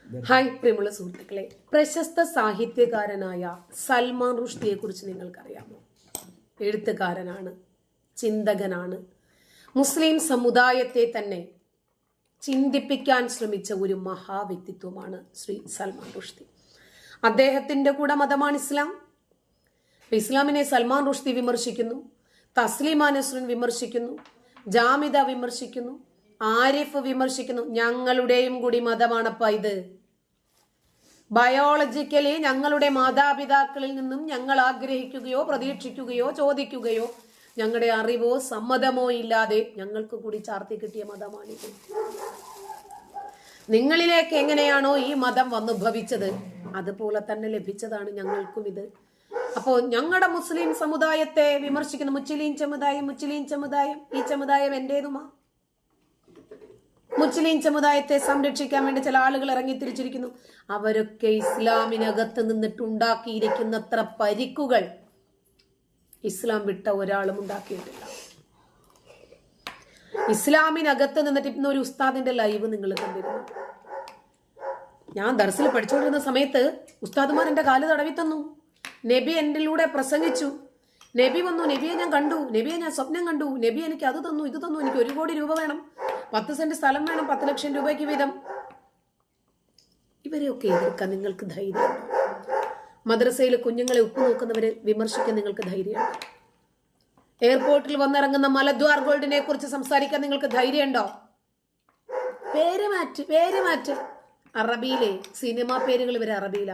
Hi പ്രിയമുള്ള സുഹൃത്തുക്കളെ, പ്രശസ്ത സാഹിത്യകാരനായ സൽമാൻ റുഷ്ദിയെ കുറിച്ച് നിങ്ങൾക്കറിയാമോ? എഴുത്തുകാരനാണ്, ചിന്തകനാണ്, മുസ്ലിം സമുദായത്തെ തന്നെ ചിന്തിപ്പിക്കാൻ ശ്രമിച്ച ഒരു മഹാവ്യക്തിത്വമാണ് ശ്രീ സൽമാൻ റുഷ്ദി. അദ്ദേഹത്തിന്റെ കൂടെ മതമാണ് ഇസ്ലാം. ഇസ്ലാമിനെ സൽമാൻ റുഷ്ദി വിമർശിക്കുന്നു, തസ്ലീമ നസ്രിൻ വിമർശിക്കുന്നു, ജാമിദ വിമർശിക്കുന്നു, ആരിഫ് വിമർശിക്കുന്നു. ഞങ്ങളുടെയും കൂടി മതമാണപ്പ ഇത്. ബയോളജിക്കലി ഞങ്ങളുടെ മാതാപിതാക്കളിൽ നിന്നും ഞങ്ങൾ ആഗ്രഹിക്കുകയോ പ്രതീക്ഷിക്കുകയോ ചോദിക്കുകയോ ഞങ്ങളുടെ അറിവോ സമ്മതമോ ഇല്ലാതെ ഞങ്ങൾക്ക് കൂടി ചാർത്തി കിട്ടിയ മതമാണിത്. നിങ്ങളിലേക്ക് എങ്ങനെയാണോ ഈ മതം വന്നുഭവിച്ചത് അതുപോലെ തന്നെ ലഭിച്ചതാണ് ഞങ്ങൾക്കും ഇത്. അപ്പോ ഞങ്ങളുടെ മുസ്ലിം സമുദായത്തെ വിമർശിക്കുന്ന മുസ്ലിം സമുദായം ഈ സമുദായം എന്റേതുമാ. മുസ്ലിം സമുദായത്തെ സംരക്ഷിക്കാൻ വേണ്ടി ചില ആളുകൾ ഇറങ്ങി തിരിച്ചിരിക്കുന്നു. അവരൊക്കെ ഇസ്ലാമിനകത്ത് നിന്നിട്ടുണ്ടാക്കിയിരിക്കുന്നത്ര പരിക്കുകൾ ഇസ്ലാം വിട്ട ഒരാളും ഉണ്ടാക്കിയിട്ടില്ല. ഇസ്ലാമിനകത്ത് നിന്നിട്ട് ഇന്ന് ഒരു ഉസ്താദിന്റെ ലൈവ് നിങ്ങൾ കണ്ടിരുന്നു. ഞാൻ ദർസിൽ പഠിച്ചുകൊണ്ടിരുന്ന സമയത്ത് ഉസ്താദുമാർ എന്റെ കാല് തടവി തന്നു. നബി എന്റിലൂടെ പ്രസംഗിച്ചു. നബി വന്നു, നബിയെ ഞാൻ കണ്ടു, നബിയെ ഞാൻ സ്വപ്നം കണ്ടു, നബി എനിക്ക് അത് തന്നു, ഇത് തന്നു, എനിക്ക് 1 കോടി രൂപ വേണം, 10 സെന്റ് സ്ഥലം വേണം, 10 ലക്ഷം രൂപയ്ക്ക് വീതം. ഇവരെയൊക്കെ എതിർക്കാൻ നിങ്ങൾക്ക് ധൈര്യമുണ്ടോ? മദ്രസയിൽ കുഞ്ഞുങ്ങളെ ഉപ്പു നോക്കുന്നവരെ വിമർശിക്കാൻ നിങ്ങൾക്ക് ധൈര്യമുണ്ടോ? എയർപോർട്ടിൽ വന്നിറങ്ങുന്ന മലദ്വാർ ഗോൾഡിനെ കുറിച്ച് സംസാരിക്കാൻ നിങ്ങൾക്ക് ധൈര്യമുണ്ടോ? പേര് മാറ്റ്. അറബിയിലെ സിനിമാ പേരുകൾ ഇവരെ അറബിയില,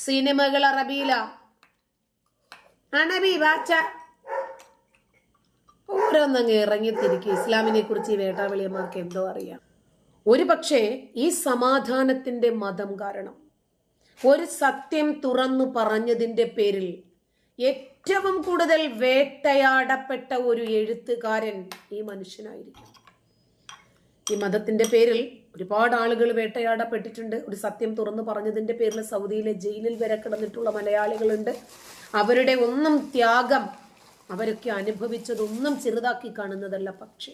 സിനിമകൾ അറബിയില. അണബി വാച്ച ഓരോന്നങ്ങ് ഇറങ്ങിത്തിരിക്കും. ഇസ്ലാമിനെ കുറിച്ച് ഈ വേട്ടാവളിയന്മാർക്ക് എന്തോ അറിയാം. ഒരു പക്ഷേ ഈ സമാധാനത്തിന്റെ മതം കാരണം ഒരു സത്യം തുറന്നു പറഞ്ഞതിന്റെ പേരിൽ ഏറ്റവും കൂടുതൽ വേട്ടയാടപ്പെട്ട ഒരു എഴുത്തുകാരൻ ഈ മനുഷ്യനായിരിക്കും. ഈ മതത്തിന്റെ പേരിൽ ഒരുപാട് ആളുകൾ വേട്ടയാടപ്പെട്ടിട്ടുണ്ട്. ഒരു സത്യം തുറന്നു പറഞ്ഞതിന്റെ പേരിൽ സൗദിയിലെ ജയിലിൽ വരെ കിടന്നിട്ടുള്ള മലയാളികളുണ്ട്. അവരുടെ ഒന്നും ത്യാഗം, അവരൊക്കെ അനുഭവിച്ചതൊന്നും ചെറുതാക്കി കാണുന്നതല്ല. പക്ഷേ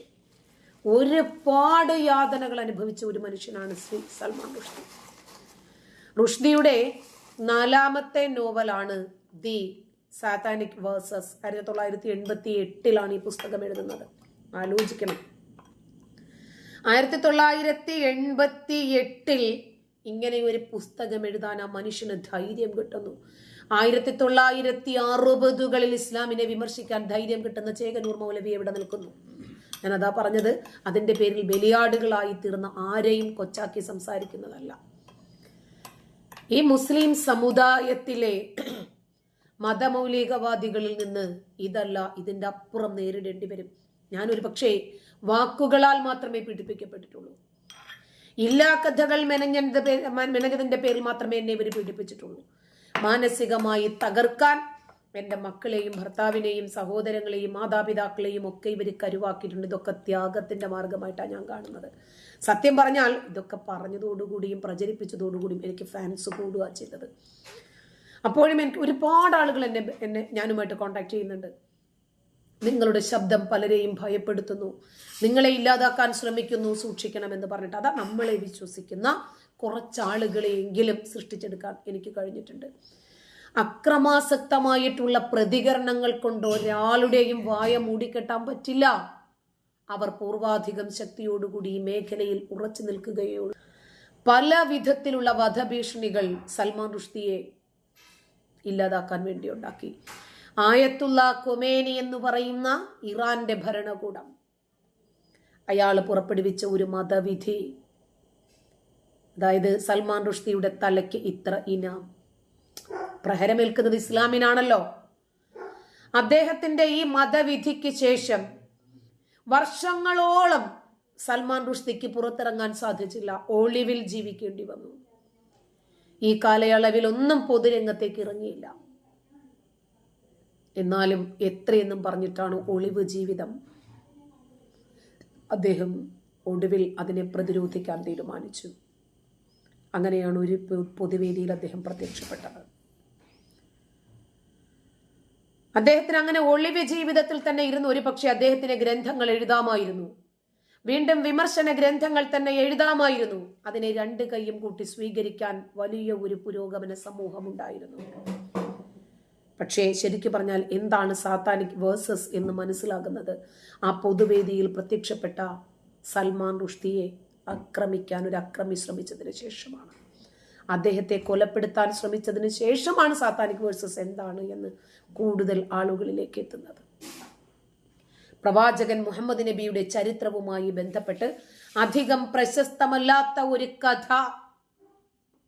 ഒരുപാട് യാതനകൾ അനുഭവിച്ച ഒരു മനുഷ്യനാണ് ശ്രീ സൽമാൻ റുഷ്ദി. റുഷ്ദിയുടെ 4ാമത്തെ നോവലാണ് ദി സാത്താനിക് വേഴ്സസ്. 1988 ഈ പുസ്തകം എഴുതുന്നത്. ആലോചിക്കണം, 1988 ഇങ്ങനെ ഒരു പുസ്തകം എഴുതാൻ ആ മനുഷ്യന് ധൈര്യം കിട്ടുന്നു. 1960കളിൽ ഇസ്ലാമിനെ വിമർശിക്കാൻ ധൈര്യം കിട്ടുന്ന ചേകനൂർ മൗലവി എവിടെ നിൽക്കുന്നു? ഞാൻ അതാ പറഞ്ഞത്. അതിന്റെ പേരിൽ ബലിയാടുകളായി തീർന്ന ആരെയും കൊച്ചാക്കി സംസാരിക്കുന്നതല്ല. ഈ മുസ്ലിം സമുദായത്തിലെ മതമൗലികവാദികളിൽ നിന്ന് ഇതല്ല, ഇതിന്റെ അപ്പുറം നേരിടേണ്ടി വരും. ഞാനൊരു പക്ഷേ വാക്കുകളാൽ മാത്രമേ പീഡിപ്പിക്കപ്പെട്ടിട്ടുള്ളൂ. ഇല്ലാ കഥകൾ മെനഞ്ഞതിന്റെ പേരിൽ മാത്രമേ എന്നെ ഇവർ പീഡിപ്പിച്ചിട്ടുള്ളൂ. മാനസികമായി തകർക്കാൻ എൻ്റെ മക്കളെയും ഭർത്താവിനെയും സഹോദരങ്ങളെയും മാതാപിതാക്കളെയും ഒക്കെ ഇവർ കരുവാക്കിയിട്ടുണ്ട്. ഇതൊക്കെ ത്യാഗത്തിന്റെ മാർഗമായിട്ടാണ് ഞാൻ കാണുന്നത്. സത്യം പറഞ്ഞാൽ ഇതൊക്കെ പറഞ്ഞതോടുകൂടിയും പ്രചരിപ്പിച്ചതോടുകൂടിയും എനിക്ക് ഫാൻസ് കൂടുക ചെയ്തത്. അപ്പോഴും എനിക്ക് ഒരുപാട് ആളുകൾ എന്നെ ഞാനുമായിട്ട് കോണ്ടാക്ട് ചെയ്യുന്നുണ്ട്. നിങ്ങളുടെ ശബ്ദം പലരെയും ഭയപ്പെടുത്തുന്നു, നിങ്ങളെ ഇല്ലാതാക്കാൻ ശ്രമിക്കുന്നു, സൂക്ഷിക്കണമെന്ന് പറഞ്ഞിട്ട്. അതാ നമ്മളെ വിശ്വസിക്കുന്ന കുറച്ചാളുകളെയെങ്കിലും സൃഷ്ടിച്ചെടുക്കാൻ എനിക്ക് കഴിഞ്ഞിട്ടുണ്ട്. അക്രമാസക്തമായിട്ടുള്ള പ്രതികരണങ്ങൾ കൊണ്ട് ഒരാളുടെയും വായ മൂടിക്കെട്ടാൻ പറ്റില്ല. അവർ പൂർവാധികം ശക്തിയോടുകൂടി ഈ മേഖലയിൽ ഉറച്ചു നിൽക്കുകയുള്ളൂ. പല വിധത്തിലുള്ള വധഭീഷണികൾ സൽമാൻ റുഷ്ദിയെ ഇല്ലാതാക്കാൻ വേണ്ടി ഉണ്ടാക്കി. ആയത്തുള്ള ഖൊമേനി എന്ന് പറയുന്ന ഇറാന്റെ ഭരണകൂടം അയാൾ പുറപ്പെടുവിച്ച ഒരു മതവിധി, അതായത് സൽമാൻ റുഷ്ദിയുടെ തലയ്ക്ക് ഇത്ര ഇനാം. പ്രഹരമേൽക്കുന്നത് ഇസ്ലാമിനാണല്ലോ. അദ്ദേഹത്തിന്റെ ഈ മതവിധിക്ക് ശേഷം വർഷങ്ങളോളം സൽമാൻ റുഷ്ദിക്ക് പുറത്തിറങ്ങാൻ സാധിച്ചില്ല. ഒളിവിൽ ജീവിക്കേണ്ടി വന്നു. ഈ കാലയളവിൽ ഒന്നും പൊതുരംഗത്തേക്ക് ഇറങ്ങിയില്ല. എന്നാലും എത്രയെന്നും പറഞ്ഞിട്ടാണ് ഒളിവ് ജീവിതം. അദ്ദേഹം ഒടുവിൽ അതിനെ പ്രതിരോധിക്കാൻ തീരുമാനിച്ചു. അങ്ങനെയാണ് ഒരു പൊതുവേദിയിൽ അദ്ദേഹം പ്രത്യക്ഷപ്പെട്ടത്. അദ്ദേഹത്തിന് അങ്ങനെ ഒളിവ് ജീവിതത്തിൽ തന്നെ ഇരുന്ന് ഒരു പക്ഷേ അദ്ദേഹത്തിന് ഗ്രന്ഥങ്ങൾ എഴുതാമായിരുന്നു. വീണ്ടും വിമർശന ഗ്രന്ഥങ്ങൾ തന്നെ എഴുതാമായിരുന്നു. അതിനെ രണ്ട് കൈയും കൂട്ടി സ്വീകരിക്കാൻ വലിയ ഒരു പുരോഗമന സമൂഹം ഉണ്ടായിരുന്നു. പക്ഷേ ശരിക്കും പറഞ്ഞാൽ എന്താണ് സാത്താനിക് വേഴ്സസ് എന്ന് മനസ്സിലാകുന്നത് ആ പൊതുവേദിയിൽ പ്രത്യക്ഷപ്പെട്ട സൽമാൻ റുഷ്ദിയെ ആക്രമിക്കാൻ ഒരു അക്രമി ശ്രമിച്ചതിന് ശേഷമാണ്. അദ്ദേഹത്തെ കൊലപ്പെടുത്താൻ ശ്രമിച്ചതിന് ശേഷമാണ് സാത്താനിക് വേഴ്സസ് എന്താണ് എന്ന് കൂടുതൽ ആളുകളിലേക്ക് എത്തുന്നത്. പ്രവാചകൻ മുഹമ്മദ് നബിയുടെ ചരിത്രവുമായി ബന്ധപ്പെട്ട് അധികം പ്രശസ്തമല്ലാത്ത ഒരു കഥ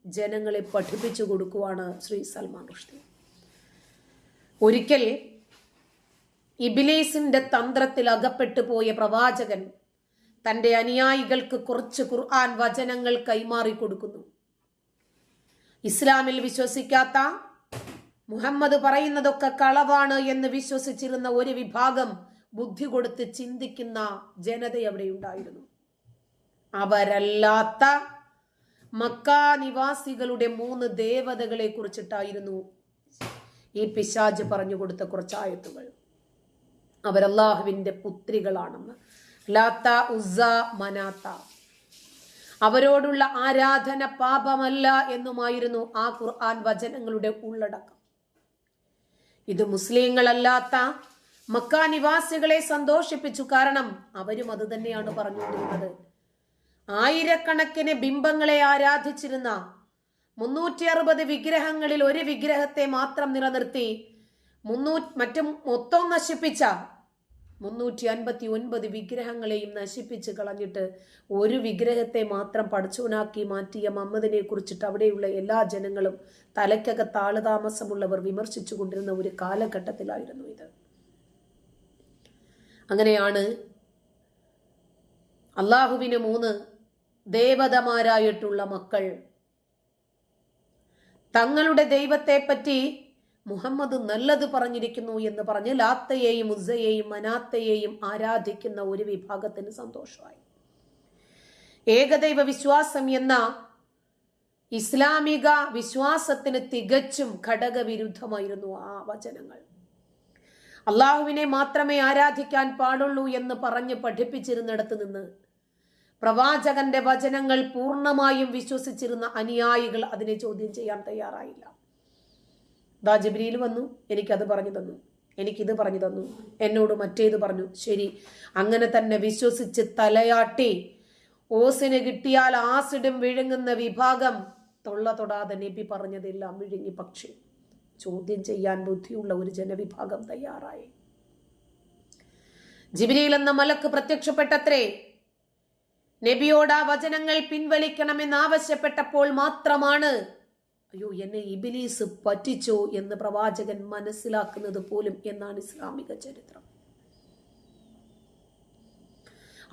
ജനങ്ങളെ പഠിപ്പിച്ചു കൊടുക്കുവാണ് ശ്രീ സൽമാൻ റുഷ്ദി. ഒരിക്കൽ ഇബ്ലീസിന്റെ തന്ത്രത്തിൽ അകപ്പെട്ടു പോയ പ്രവാചകൻ തന്റെ അനുയായികൾക്ക് കുറച്ച് ഖുർആൻ വചനങ്ങൾ കൈമാറി കൊടുക്കുന്നു. ഇസ്ലാമിൽ വിശ്വസിക്കാത്ത, മുഹമ്മദ് പറയുന്നതൊക്കെ കളവാണ് എന്ന് വിശ്വസിച്ചിരുന്ന ഒരു വിഭാഗം ബുദ്ധി കൊടുത്ത് ചിന്തിക്കുന്ന ജനത അവിടെ ഉണ്ടായിരുന്നു. അവരല്ലാത്ത മക്ക നിവാസികളുടെ 3 ദേവതകളെ കുറിച്ചിട്ടായിരുന്നു ഈ പിശാച് പറഞ്ഞു കൊടുത്ത കുറച്ച് ആയത്തുകൾ. അവരല്ലാഹുവിന്റെ പുത്രികളാണെന്ന്, ലാത്ത, ഉസ്സ, മനാത്ത. അവരോടുള്ള ആരാധന പാപമല്ല എന്നുമായിരുന്നു ആ ഖുർആൻ വചനങ്ങളുടെ ഉള്ളടക്കം. ഇത് മുസ്ലിങ്ങളല്ലാത്ത മക്ക നിവാസികളെ സന്തോഷിപ്പിച്ചു. കാരണം അവരും അത് തന്നെയാണ് പറഞ്ഞുകൊണ്ടിരുന്നത്. ആയിരക്കണക്കിന് ബിംബങ്ങളെ ആരാധിച്ചിരുന്ന 360 വിഗ്രഹങ്ങളിൽ ഒരു വിഗ്രഹത്തെ മാത്രം നിലനിർത്തി മൊത്തം നശിപ്പിച്ച 359 വിഗ്രഹങ്ങളെയും നശിപ്പിച്ച് കളഞ്ഞിട്ട് ഒരു വിഗ്രഹത്തെ മാത്രം പടച്ചോനാക്കി മാറ്റിയ മുഹമ്മദിനെ കുറിച്ചിട്ട് അവിടെയുള്ള എല്ലാ ജനങ്ങളും തലയ്ക്കകത്ത് താമസമുള്ളവർ വിമർശിച്ചു കൊണ്ടിരുന്ന ഒരു കാലഘട്ടത്തിലായിരുന്നു ഇത്. അങ്ങനെയാണ് അള്ളാഹുവിന് 3 ദേവതമാരായിട്ടുള്ള മക്കൾ തങ്ങളുടെ ദൈവത്തെ പറ്റി മുഹമ്മദ് നല്ലത് പറഞ്ഞിരിക്കുന്നു എന്ന് പറഞ്ഞ് ലാത്തയെയും ഉസ്സയെയും മനാത്തയെയും ആരാധിക്കുന്ന ഒരു വിഭാഗത്തിന് സന്തോഷമായി. ഏകദൈവ വിശ്വാസം എന്ന ഇസ്ലാമിക വിശ്വാസത്തിന് തികച്ചും ഘടകവിരുദ്ധമായിരുന്നു ആ വചനങ്ങൾ. അള്ളാഹുവിനെ മാത്രമേ ആരാധിക്കാൻ പാടുള്ളൂ എന്ന് പറഞ്ഞ് പഠിപ്പിച്ചിരുന്നിടത്ത് നിന്ന് പ്രവാചകന്റെ വചനങ്ങൾ പൂർണ്ണമായും വിശ്വസിച്ചിരുന്ന അനുയായികൾ അതിനെ ചോദ്യം ചെയ്യാൻ തയ്യാറായില്ല. ദാ ജിബ്രീൽ വന്നു, എനിക്കത് പറഞ്ഞു തന്നു, എനിക്കിത് പറഞ്ഞു തന്നു, എന്നോട് മറ്റേത് പറഞ്ഞു. ശരി, അങ്ങനെ തന്നെ വിശ്വസിച്ച് തലയാട്ടി ഓസിന് കിട്ടിയാൽ ആസിഡും വിഴുങ്ങുന്ന വിഭാഗം തൊള്ള തൊടാതെ നബി പറഞ്ഞതെല്ലാം വിഴുങ്ങി. പക്ഷേ ചോദ്യം ചെയ്യാൻ ബുദ്ധിയുള്ള ഒരു ജനവിഭാഗം തയ്യാറായി. ജിബ്രീൽ എന്ന മലക്ക് പ്രത്യക്ഷപ്പെട്ടത്രേ. നബിയോട് ആ വചനങ്ങൾ പിൻവലിക്കണമെന്ന് ആവശ്യപ്പെട്ടപ്പോൾ മാത്രമാണ് അയ്യോ എന്നെ ഇബ്ലീസ് പറ്റിച്ചോ എന്ന് പ്രവാചകൻ മനസ്സിലാക്കുന്നത് പോലും എന്നാണ് ഇസ്ലാമിക ചരിത്രം.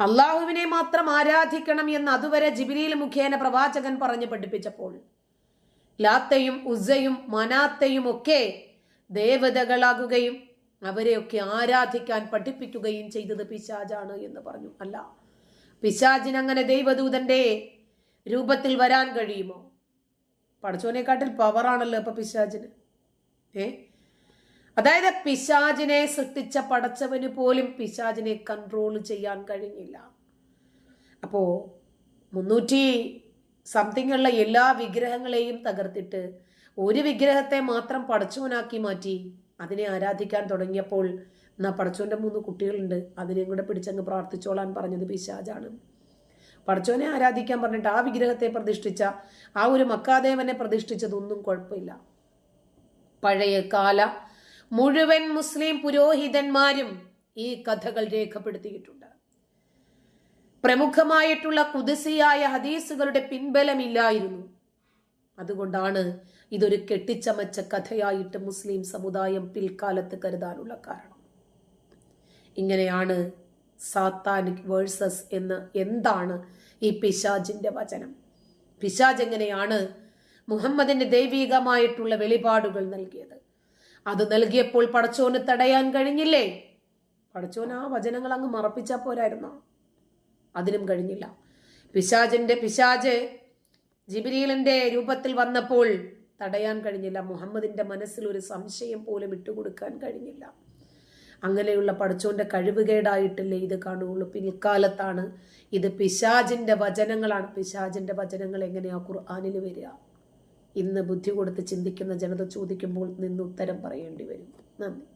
അള്ളാഹുവിനെ മാത്രം ആരാധിക്കണം എന്ന് അതുവരെ ജിബ്രീൽ മുഖേന പ്രവാചകൻ പറഞ്ഞു പഠിപ്പിച്ചപ്പോൾ ലാത്തയും ഉസ്സയും മനാത്തയും ഒക്കെ ദേവതകളാകുകയും അവരെയൊക്കെ ആരാധിക്കാൻ പഠിപ്പിക്കുകയും ചെയ്തത് പിശാചാണ് എന്ന് പറഞ്ഞു. അല്ല, പിശാചിന് അങ്ങനെ ദൈവദൂതന്റെ രൂപത്തിൽ വരാൻ കഴിയുമോ? പടച്ചോനെക്കാട്ടിൽ പവറാണല്ലോ ഇപ്പൊ പിശാചിന്. അതായത് പിശാചിനെ സൃഷ്ടിച്ച പടച്ചവന് പോലും പിശാചിനെ കൺട്രോൾ ചെയ്യാൻ കഴിഞ്ഞില്ല. അപ്പോ 300 ഉള്ള എല്ലാ വിഗ്രഹങ്ങളെയും തകർത്തിട്ട് ഒരു വിഗ്രഹത്തെ മാത്രം പടച്ചോനാക്കി മാറ്റി അതിനെ ആരാധിക്കാൻ തുടങ്ങിയപ്പോൾ എന്നാ പടച്ചോന്റെ 3 കുട്ടികളുണ്ട്, അതിനെയും കൂടെ പിടിച്ചങ്ങ് പ്രാർത്ഥിച്ചോളാൻ പറഞ്ഞത് പിശാചാണ്. പടച്ചോനെ ആരാധിക്കാൻ പറഞ്ഞിട്ട് ആ വിഗ്രഹത്തെ പ്രതിഷ്ഠിച്ച ആ ഒരു മക്കാദേവനെ പ്രതിഷ്ഠിച്ചതൊന്നും കുഴപ്പമില്ല. പഴയ കാല മുഴുവൻ മുസ്ലിം പുരോഹിതന്മാരും ഈ കഥകൾ രേഖപ്പെടുത്തിയിട്ടുണ്ട്. പ്രമുഖമായിട്ടുള്ള ഖുദ്സിയായ ഹദീസുകളുടെ പിൻബലമില്ലായിരുന്നു. അതുകൊണ്ടാണ് ഇതൊരു കെട്ടിച്ചമച്ച കഥയായിട്ട് മുസ്ലിം സമുദായം പിൽക്കാലത്ത് കരുതാനുള്ള കാരണം. ഇങ്ങനെയാണ് സാത്താനിക് വേഴ്സസ് എന്ന് എന്താണ് ഈ പിശാചിന്റെ വചനം? പിശാച് എങ്ങനെയാണ് മുഹമ്മദിന്റെ ദൈവികമായിട്ടുള്ള വെളിപാടുകൾ നൽകിയത്? അത് നൽകിയപ്പോൾ പടച്ചോന് തടയാൻ കഴിഞ്ഞില്ലേ? പടച്ചോൻ ആ വചനങ്ങൾ അങ്ങ് മറപ്പിച്ചാ പോരായിരുന്നോ? അതിനും കഴിഞ്ഞില്ല. പിശാച് ജിബ്രീലിന്റെ രൂപത്തിൽ വന്നപ്പോൾ തടയാൻ കഴിഞ്ഞില്ല. മുഹമ്മദിന്റെ മനസ്സിൽ ഒരു സംശയം പോലും ഇട്ടുകൊടുക്കാൻ കഴിഞ്ഞില്ല. അങ്ങനെയുള്ള പടച്ചോന്റെ കഴിവുകേടായിട്ടല്ലേ ഇത് കാണുകയുള്ളൂ. പിൽക്കാലത്താണ് ഇത് പിശാചിന്റെ വചനങ്ങളാണ്. പിശാചിന്റെ വചനങ്ങൾ എങ്ങനെയാ ഖുർആനിൽ വരിക? ഇന്ന് ബുദ്ധി കൊടുത്ത് ചിന്തിക്കുന്ന ജനത ചോദിക്കുമ്പോൾ നിന്ന് ഉത്തരം പറയേണ്ടി വരും. നന്ദി.